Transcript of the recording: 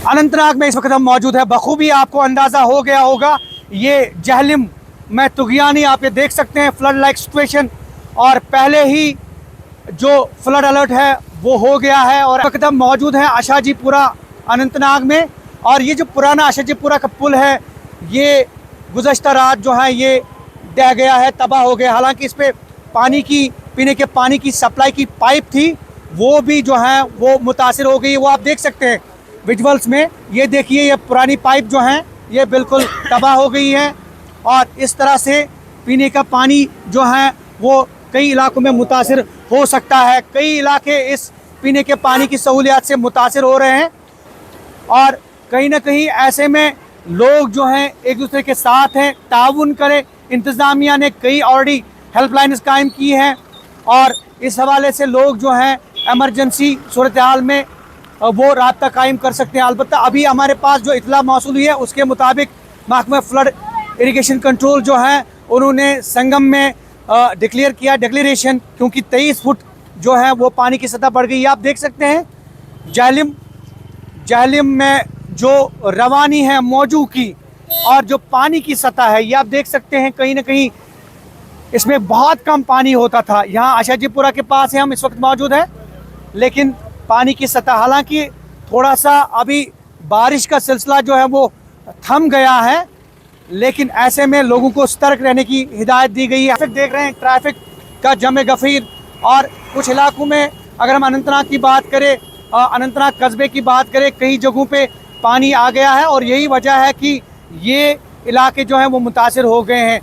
अनंतनाग में इस वक्त हम मौजूद है। बखूबी आपको अंदाज़ा हो गया होगा, ये जहलिम में तुगयानी आप ये देख सकते हैं, फ्लड लाइक सिचुएशन। और पहले ही जो फ्लड अलर्ट है वो हो गया है। और इस वक्त हम मौजूद हैं आशाजीपुरा अनंतनाग में। और ये जो पुराना आशाजीपुरा का पुल है, ये गुज़श्ता रात जो है ये ढह गया है, तबाह हो गया। हालांकि इस पर पानी की पीने के पानी की सप्लाई की पाइप थी, वो भी जो है वो मुतासिर हो गई। वो आप देख सकते हैं विजुअल्स में, ये देखिए ये पुरानी पाइप जो हैं ये बिल्कुल तबाह हो गई है। और इस तरह से पीने का पानी जो है वो कई इलाकों में मुतासिर हो सकता है। कई इलाके इस पीने के पानी की सहूलियात से मुतासिर हो रहे हैं। और कहीं ना कहीं ऐसे में लोग जो हैं एक दूसरे के साथ हैं, ताउन करें। इंतज़ामिया ने कई ऑलरेडी हेल्पलाइन्स कायम की हैं और इस हवाले से लोग जो हैं एमरजेंसी सूरत हाल में वो राब्ता कायम कर सकते हैं। अलबत्ता अभी हमारे पास जो इतला मौसूल हुई है उसके मुताबिक महकमा फ्लड इरिगेशन कंट्रोल जो है उन्होंने संगम में डिक्लेयर किया डिक्लेरेशन, क्योंकि 23 फुट जो है वो पानी की सतह बढ़ गई है। आप देख सकते हैं जहलिम में जो रवानी है मौजू की और जो पानी की सतह है, ये आप देख सकते हैं कहीं ना कहीं इसमें बहुत कम पानी होता था। यहाँ आशाजीपुरा के पास है हम इस वक्त मौजूद हैं, लेकिन पानी की सतह हालांकि थोड़ा सा अभी बारिश का सिलसिला जो है वो थम गया है, लेकिन ऐसे में लोगों को सतर्क रहने की हिदायत दी गई है। देख रहे हैं ट्रैफिक का जमे गफीर। और कुछ इलाकों में अगर हम अनंतनाग की बात करें, अनंतनाग कस्बे की बात करें, कई जगहों पे पानी आ गया है और यही वजह है कि ये इलाके जो हैं वो मुतासिर हो गए हैं।